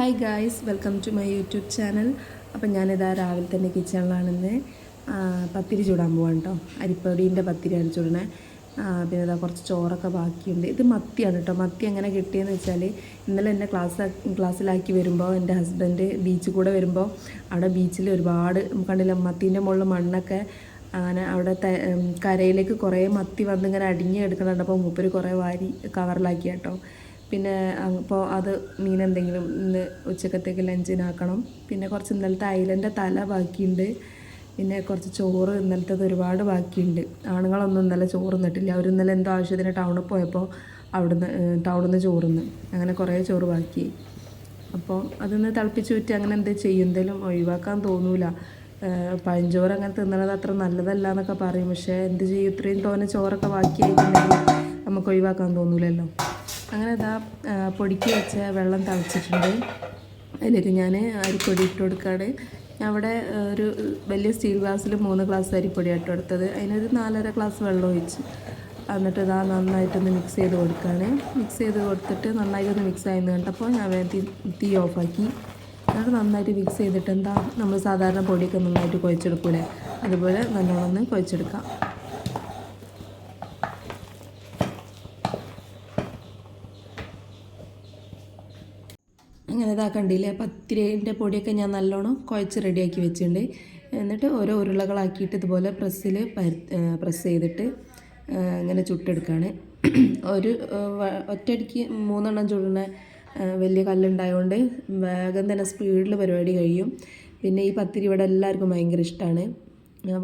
Hi guys, welcome to my YouTube channel. അപ്പം ഞാനിതാ രാവിലെ തന്നെ കിച്ചണിലാണെന്ന് പത്തിരി ചൂടാൻ പോവാണ് കേട്ടോ. അരിപ്പൊടീൻ്റെ പത്തിരിയാണ് ചൂടണേ. പിന്നെ ഇതാ കുറച്ച് ചോറൊക്കെ ബാക്കിയുണ്ട്. ഇത് മത്തിയാണ് കേട്ടോ. മത്തി എങ്ങനെ കിട്ടിയെന്ന് വെച്ചാൽ ഇന്നലെ എന്നെ ക്ലാസ്സിലാക്കി വരുമ്പോൾ എൻ്റെ ഹസ്ബൻഡ് ബീച്ചിൽ കൂടെ വരുമ്പോൾ അവിടെ ബീച്ചിൽ ഒരുപാട് കണ്ടില്ല, മത്തീൻ്റെ മുകളിൽ മണ്ണൊക്കെ അങ്ങനെ അവിടെ കരയിലേക്ക് കുറേ മത്തി വന്ന് ഇങ്ങനെ അടിഞ്ഞ് എടുക്കുന്നുണ്ട്. അപ്പോൾ മൂപ്പര് കുറേ വാരി കവറിലാക്കി കേട്ടോ. പിന്നെ അപ്പോൾ അത് മീൻ എന്തെങ്കിലും ഇന്ന് ഉച്ചക്കത്തേക്ക് ലഞ്ചിനാക്കണം. പിന്നെ കുറച്ച് ഇന്നലത്തെ അയിലൻ്റെ തല ബാക്കിയുണ്ട്. പിന്നെ കുറച്ച് ചോറ് ഇന്നലത്തേത് ഒരുപാട് ബാക്കിയുണ്ട്. ആണുങ്ങളൊന്നും ഇന്നലെ ചോറ് തിന്നിട്ടില്ല. അവർ ഇന്നലെ എന്തോ ആവശ്യത്തിന് ടൗണിൽ പോയപ്പോൾ ടൗണിൽ നിന്ന് ചോറുന്ന് അങ്ങനെ കുറേ ചോറ് ബാക്കി. അപ്പോൾ അതൊന്ന് തിളപ്പിച്ച് ഊറ്റി അങ്ങനെ എന്ത് ചെയ്യും, എന്തെങ്കിലും ഒഴിവാക്കാൻ തോന്നൂല. പഴഞ്ചോറ് അങ്ങനെ തിന്നണത് അത്ര നല്ലതല്ല എന്നൊക്കെ പറയും. പക്ഷേ എന്ത് ചെയ്യും, ഇത്രയും തോന്നെ ചോറൊക്കെ ബാക്കിയായിട്ടുണ്ടെങ്കിൽ നമുക്ക് ഒഴിവാക്കാൻ തോന്നൂലല്ലോ. അങ്ങനെ ഇതാ പൊടിക്ക് വെച്ച വെള്ളം തിളച്ചിട്ടുണ്ട്. അതിലേക്ക് ഞാൻ അരിപ്പൊടി ഇട്ട് കൊടുക്കുകയാണ്. അവിടെ ഒരു വലിയ സ്റ്റീൽ ഗ്ലാസ്സിൽ 3 ഗ്ലാസ് അരിപ്പൊടി ഇട്ട് കൊടുത്തത്. അതിനൊരു 4.5 ഗ്ലാസ് വെള്ളം ഒഴിച്ച് എന്നിട്ട് ഇതാ നന്നായിട്ടൊന്ന് മിക്സ് ചെയ്ത് കൊടുക്കുകയാണ്. മിക്സ് ചെയ്ത് കൊടുത്തിട്ട് നന്നായിട്ടൊന്ന് മിക്സ് ആയെന്ന് കണ്ടപ്പോൾ ഞാൻ തീ ഓഫാക്കി. എന്നിട്ട് നന്നായിട്ട് മിക്സ് ചെയ്തിട്ട് എന്താ നമ്മൾ സാധാരണ പൊടിയൊക്കെ നന്നായിട്ട് കുഴച്ചെടുക്കൂലേ, അതുപോലെ നല്ലോണം ഒന്ന് കുഴച്ചെടുക്കാം. അങ്ങനെ കണ്ടില്ലേ, പത്തിരിൻ്റെ പൊടിയൊക്കെ ഞാൻ നല്ലോണം കുഴച്ച് റെഡിയാക്കി വെച്ചിട്ടുണ്ട്. എന്നിട്ട് ഓരോ ഉരുളകളാക്കിയിട്ട് ഇതുപോലെ പ്രസ് ചെയ്തിട്ട് ഇങ്ങനെ ചുട്ടെടുക്കുകയാണ്. ഒറ്റയടിക്ക് 3 എണ്ണം ചുടുന്ന വലിയ കല്ലുണ്ടായതുകൊണ്ട് വേഗം തന്നെ സ്പീഡിൽ പരിപാടി കഴിയും. പിന്നെ ഈ പത്തിരി ഇവിടെ എല്ലാവർക്കും ഭയങ്കര ഇഷ്ടമാണ്.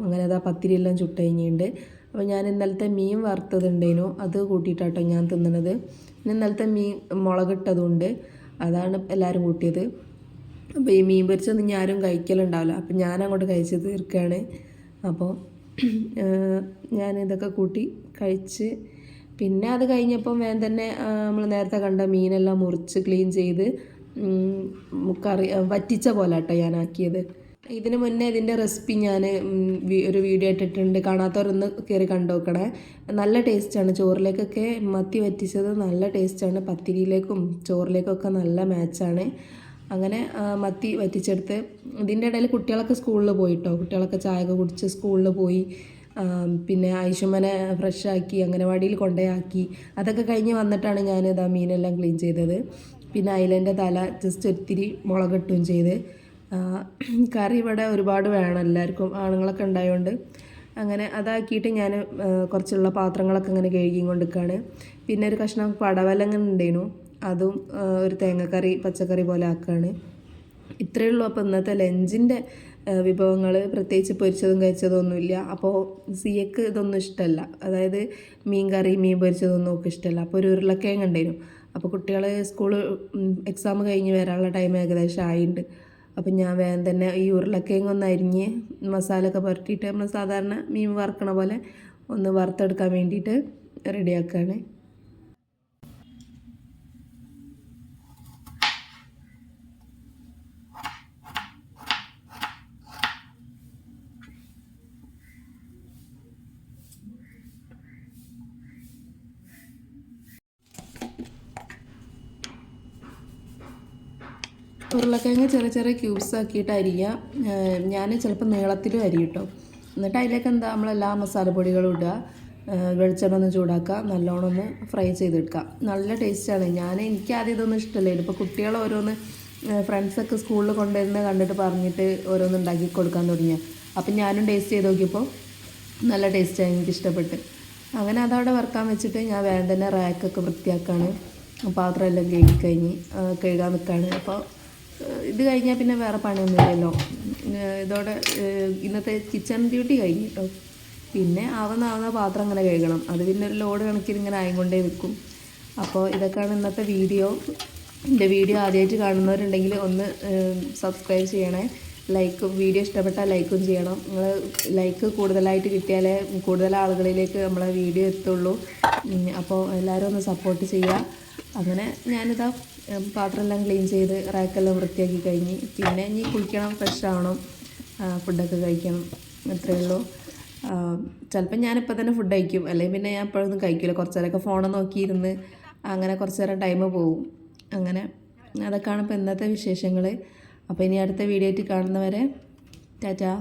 അങ്ങനെ പത്തിരി എല്ലാം ചുട്ട് കഴിഞ്ഞിട്ടുണ്ട്. അപ്പോൾ ഞാൻ ഇന്നലത്തെ മീൻ വറുത്തതുണ്ടേനു, അത് കൂട്ടിയിട്ടാട്ടോ ഞാൻ തിന്നണത്. പിന്നെ ഇന്നലത്തെ മീൻ മുളകിട്ടതുകൊണ്ട് അതാണ് എല്ലാവരും കൂട്ടിയത്. അപ്പോൾ ഈ മീൻ പൊരിച്ചൊന്നും ഞാനും കഴിക്കലുണ്ടാവില്ല. അപ്പം ഞാനങ്ങോട്ട് കഴിച്ച് തീർക്കുകയാണ്. അപ്പോൾ ഞാനിതൊക്കെ കൂട്ടി കഴിച്ച് പിന്നെ അത് കഴിഞ്ഞപ്പം വേഗം തന്നെ നമ്മൾ നേരത്തെ കണ്ട മീനെല്ലാം മുറിച്ച് ക്ലീൻ ചെയ്ത് കറി വറ്റിച്ച പോലെ കേട്ടോ ഞാനാക്കിയത്. ഇതിന് മുന്നേ ഇതിൻ്റെ റെസിപ്പി ഞാൻ ഒരു വീഡിയോ ഇട്ടിട്ടുണ്ട്. കാണാത്തവരൊന്ന് കയറി കണ്ടു നോക്കണേ. നല്ല ടേസ്റ്റാണ്. ചോറിലേക്കൊക്കെ മത്തി വറ്റിച്ചത് നല്ല ടേസ്റ്റാണ്. പത്തിരിയിലേക്കും ചോറിലേക്കൊക്കെ നല്ല മാച്ചാണ്. അങ്ങനെ മത്തി വറ്റിച്ചെടുത്ത് ഇതിൻ്റെ ഇടയിൽ കുട്ടികളൊക്കെ സ്കൂളിൽ പോയിട്ടോ. കുട്ടികളൊക്കെ ചായയൊക്കെ കുടിച്ച് സ്കൂളിൽ പോയി. പിന്നെ ഐഷുമ്മനെ ഫ്രഷാക്കി അംഗനവാടിയിൽ കൊണ്ടുപോയി. അതൊക്കെ കഴിഞ്ഞ് വന്നിട്ടാണ് ഞാനിതാ മീനെല്ലാം ക്ലീൻ ചെയ്തത്. പിന്നെ അയിലൻ്റെ തല ജസ്റ്റ് ഒത്തിരി മുളകിട്ടുകയും ചെയ്ത്. കറി ഇവിടെ ഒരുപാട് വേണം എല്ലാവർക്കും, ആണുങ്ങളൊക്കെ ഉണ്ടായതുകൊണ്ട്. അങ്ങനെ അതാക്കിയിട്ട് ഞാൻ കുറച്ചുള്ള പാത്രങ്ങളൊക്കെ ഇങ്ങനെ കഴുകി കൊണ്ടിരിക്കുകയാണ്. പിന്നെ ഒരു കഷ്ണം പടവലങ്ങ ഉണ്ടായിരുന്നു, അതും ഒരു തേങ്ങക്കറി പച്ചക്കറി പോലെ ആക്കുകയാണ്. ഇത്രയേ ഉള്ളൂ. അപ്പോൾ ഇന്നത്തെ ലഞ്ചിൻ്റെ വിഭവങ്ങൾ പ്രത്യേകിച്ച് പൊരിച്ചതും കഴിച്ചതൊന്നുമില്ല. അപ്പോൾ സിയക്ക് ഇതൊന്നും ഇഷ്ടമല്ല, അതായത് മീൻ കറി മീൻ പൊരിച്ചതൊന്നും ഒക്കെ ഇഷ്ടമല്ല. അപ്പോൾ ഒരു ഉരുളക്കിഴങ്ങ് ഉണ്ടായിരുന്നു. അപ്പോൾ കുട്ടികൾ സ്കൂൾ എക്സാം കഴിഞ്ഞ് വരാനുള്ള ടൈം ഏകദേശം ആയിട്ടുണ്ട്. അപ്പം ഞാൻ വേഗം തന്നെ ഈ ഉരുളക്കിഴങ്ങ് ഒന്ന് അരിഞ്ഞ് മസാലയൊക്കെ പുരട്ടിയിട്ട് നമ്മൾ സാധാരണ മീൻ വറുക്കണ പോലെ ഒന്ന് വറുത്തെടുക്കാൻ വേണ്ടിയിട്ട് റെഡിയാക്കുകയാണ്. ഉരുളക്കിഴങ്ങ് ചെറിയ ചെറിയ ക്യൂബ്സ് ആക്കിയിട്ട് അരിയുക. ഞാൻ ചിലപ്പോൾ നീളത്തിലും അരി കേട്ടോ. എന്നിട്ട് അതിലേക്ക് നമ്മളെല്ലാ മസാലപ്പൊടികളും ഇടുക. വെളിച്ചെണ്ണ ഒന്ന് ചൂടാക്കുക, നല്ലോണം ഒന്ന് ഫ്രൈ ചെയ്തെടുക്കുക. നല്ല ടേസ്റ്റാണ്. എനിക്ക് ആദ്യം ഇതൊന്നും ഇഷ്ടമല്ലായിരുന്നു. ഇപ്പോൾ കുട്ടികൾ ഓരോന്ന് ഫ്രണ്ട്സൊക്കെ സ്കൂളിൽ കൊണ്ടുവരുന്നത് കണ്ടിട്ട് പറഞ്ഞിട്ട് ഓരോന്ന് ഉണ്ടാക്കി കൊടുക്കാൻ തുടങ്ങിയ. അപ്പം ഞാനും ടേസ്റ്റ് ചെയ്ത് നോക്കിയപ്പോൾ നല്ല ടേസ്റ്റായി, എനിക്കിഷ്ടപ്പെട്ട്. അങ്ങനെ അതവിടെ വറുക്കാൻ വെച്ചിട്ട് ഞാൻ വേഗം തന്നെ റാക്കൊക്കെ വൃത്തിയാക്കുകയാണ്. പാത്രമെല്ലാം കഴുകാൻ നിൽക്കുകയാണ്. അപ്പോൾ ഇത് കഴിഞ്ഞാൽ പിന്നെ വേറെ പണിയൊന്നുമില്ലല്ലോ. ഇതോടെ ഇന്നത്തെ കിച്ചൺ ഡ്യൂട്ടി കഴിഞ്ഞു കേട്ടോ. പിന്നെ ആവുന്ന പാത്രം അങ്ങനെ കഴുകണം. അത് പിന്നെ ഒരു ലോഡ് കണക്കിന് ഇങ്ങനെ ആയിക്കൊണ്ടേ നിൽക്കും. അപ്പോൾ ഇതൊക്കെയാണ് ഇന്നത്തെ വീഡിയോ. എൻ്റെ വീഡിയോ ആദ്യമായിട്ട് കാണുന്നവരുണ്ടെങ്കിൽ ഒന്ന് സബ്സ്ക്രൈബ് ചെയ്യണേ. വീഡിയോ ഇഷ്ടപ്പെട്ടാൽ ലൈക്കും ചെയ്യണം. നിങ്ങൾ ലൈക്ക് കൂടുതലായിട്ട് കിട്ടിയാലേ കൂടുതൽ ആളുകളിലേക്ക് നമ്മളെ വീഡിയോ എത്തുള്ളൂ. അപ്പോൾ എല്ലാവരും ഒന്ന് സപ്പോർട്ട് ചെയ്യുക. അങ്ങനെ ഞാനിതാ പാത്രമെല്ലാം ക്ലീൻ ചെയ്ത് റാക്കെല്ലാം വൃത്തിയാക്കി കഴിഞ്ഞ് പിന്നെ ഇനി കുളിക്കണം, ഫ്രഷ് ആവണം, ഫുഡൊക്കെ കഴിക്കണം. അത്രയേ ഉള്ളൂ. ചിലപ്പോൾ ഞാനിപ്പോൾ തന്നെ ഫുഡ് കഴിക്കും, അല്ലെങ്കിൽ പിന്നെ ഞാൻ എപ്പോഴൊന്നും കഴിക്കില്ല. കുറച്ച് നേരമൊക്കെ ഫോൺ നോക്കിയിരുന്ന് അങ്ങനെ കുറച്ച് നേരം ടൈം പോകും. അങ്ങനെ അതൊക്കെയാണ് ഇപ്പോൾ ഇന്നത്തെ വിശേഷങ്ങൾ. അപ്പോൾ ഇനി അടുത്ത വീഡിയോ ആയിട്ട് കാണുന്നവരെ ടാറ്റാ.